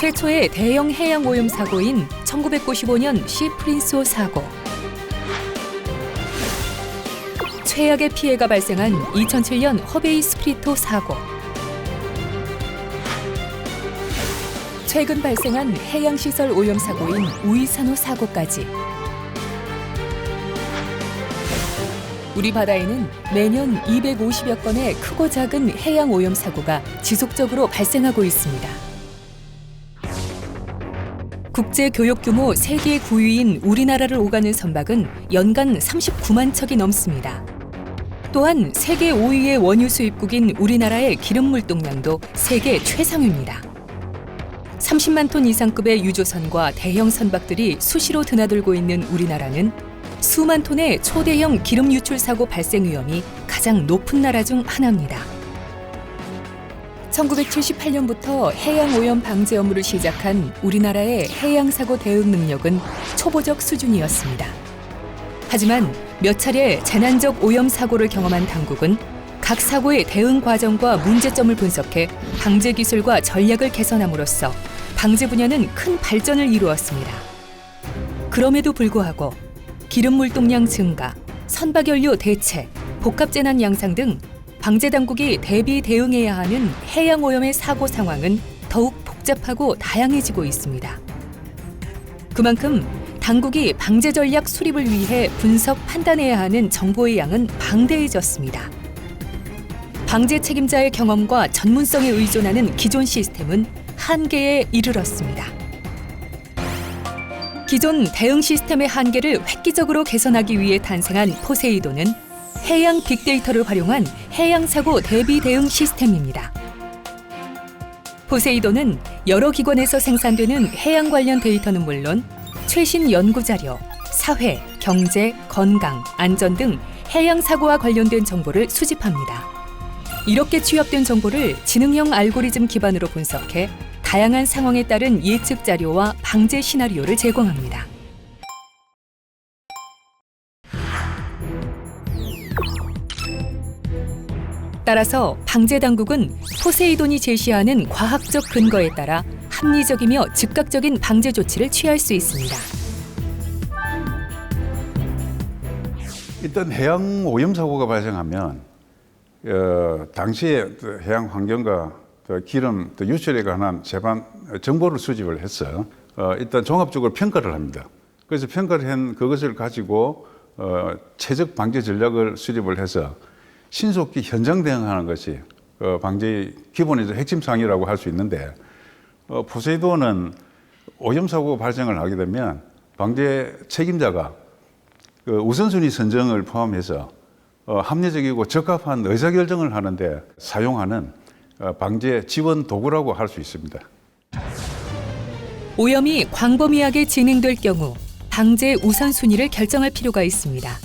최초의 대형 해양 오염 사고인 1995년 시프린소 사고. 최악의 피해가 발생한 2007년 허베이 스프리토 사고. 최근 발생한 해양시설 오염 사고인 우이산호 사고까지. 우리 바다에는 매년 250여 건의 크고 작은 해양 오염 사고가 지속적으로 발생하고 있습니다. 국제 교역 규모 세계 9위인 우리나라를 오가는 선박은 연간 39만 척이 넘습니다. 또한 세계 5위의 원유 수입국인 우리나라의 기름 물동량도 세계 최상위입니다. 30만 톤 이상급의 유조선과 대형 선박들이 수시로 드나들고 있는 우리나라는 수만 톤의 초대형 기름 유출 사고 발생 위험이 가장 높은 나라 중 하나입니다. 1978년부터 해양 오염 방제 업무를 시작한 우리나라의 해양 사고 대응 능력은 초보적 수준이었습니다. 하지만 몇 차례 재난적 오염 사고를 경험한 당국은 각 사고의 대응 과정과 문제점을 분석해 방제 기술과 전략을 개선함으로써 방제 분야는 큰 발전을 이루었습니다. 그럼에도 불구하고 기름 물동량 증가, 선박 연료 대체, 복합 재난 양상 등 방제 당국이 대비 대응해야 하는 해양 오염의 사고 상황은 더욱 복잡하고 다양해지고 있습니다. 그만큼 당국이 방제 전략 수립을 위해 분석 판단해야 하는 정보의 양은 방대해졌습니다. 방제 책임자의 경험과 전문성에 의존하는 기존 시스템은 한계에 이르렀습니다. 기존 대응 시스템의 한계를 획기적으로 개선하기 위해 탄생한 포세이돈은 해양 빅데이터를 활용한 해양 사고 대비 대응 시스템입니다. 포세이돈은 여러 기관에서 생산되는 해양 관련 데이터는 물론 최신 연구 자료, 사회, 경제, 건강, 안전 등 해양 사고와 관련된 정보를 수집합니다. 이렇게 취합된 정보를 지능형 알고리즘 기반으로 분석해 다양한 상황에 따른 예측 자료와 방제 시나리오를 제공합니다. 따라서 방제 당국은 포세이돈이 제시하는 과학적 근거에 따라 합리적이며 즉각적인 방제 조치를 취할 수 있습니다. 일단 해양 오염 사고가 발생하면 당시에 해양 환경과 기름 유출에 관한 세반 정보를 수집을 해서 일단 종합적으로 평가를 합니다. 그래서 평가를 한 그것을 가지고 최적 방제 전략을 수립을 해서 신속히 현장 대응하는 것이 방제의 기본의 핵심 사항이라고 할 수 있는데, 포세이돈은 오염 사고가 발생을 하게 되면 방제 책임자가 우선순위 선정을 포함해서 합리적이고 적합한 의사결정을 하는데 사용하는 방제 지원 도구라고 할 수 있습니다. 오염이 광범위하게 진행될 경우 방제 우선순위를 결정할 필요가 있습니다.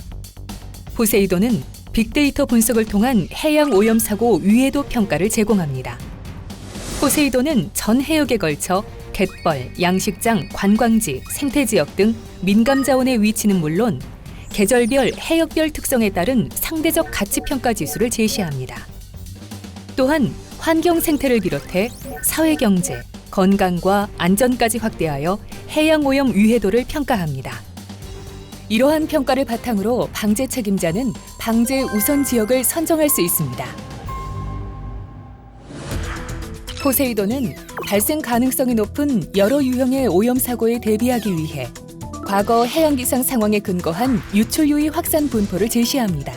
포세이돈은 빅데이터 분석을 통한 해양 오염 사고 위해도 평가를 제공합니다. 포세이돈은 전 해역에 걸쳐 갯벌, 양식장, 관광지, 생태지역 등 민감 자원의 위치는 물론 계절별, 해역별 특성에 따른 상대적 가치 평가 지수를 제시합니다. 또한 환경 생태를 비롯해 사회경제, 건강과 안전까지 확대하여 해양 오염 위해도를 평가합니다. 이러한 평가를 바탕으로 방제 책임자는 방제 우선 지역을 선정할 수 있습니다. 포세이돈은 발생 가능성이 높은 여러 유형의 오염 사고에 대비하기 위해 과거 해양 기상 상황에 근거한 유출 유의 확산 분포를 제시합니다.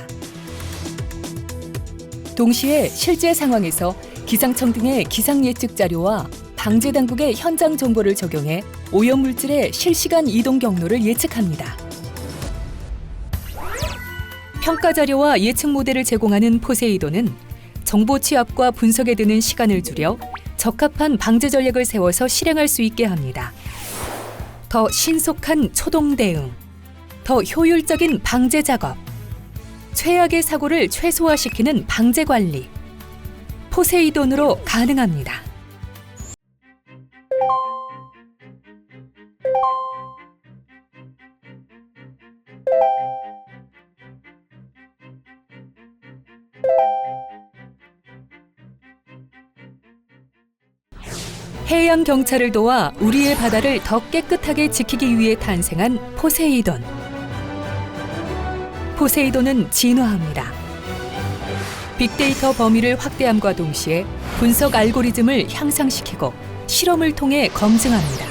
동시에 실제 상황에서 기상청 등의 기상 예측 자료와 방제 당국의 현장 정보를 적용해 오염 물질의 실시간 이동 경로를 예측합니다. 평가 자료와 예측 모델을 제공하는 포세이돈은 정보 취합과 분석에 드는 시간을 줄여 적합한 방제 전략을 세워서 실행할 수 있게 합니다. 더 신속한 초동 대응, 더 효율적인 방제 작업, 최악의 사고를 최소화시키는 방제 관리, 포세이돈으로 가능합니다. 해양 경찰을 도와 우리의 바다를 더 깨끗하게 지키기 위해 탄생한 포세이돈. 포세이돈은 진화합니다. 빅데이터 범위를 확대함과 동시에 분석 알고리즘을 향상시키고 실험을 통해 검증합니다.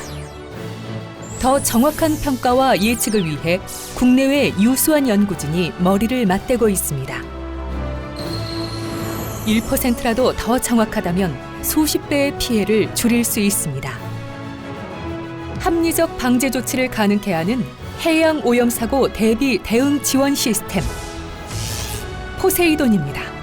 더 정확한 평가와 예측을 위해 국내외 유수한 연구진이 머리를 맞대고 있습니다. 1%라도 더 정확하다면 수십 배의 피해를 줄일 수 있습니다. 합리적 방제 조치를 가능케 하는 해양 오염 사고 대비 대응 지원 시스템 포세이돈입니다.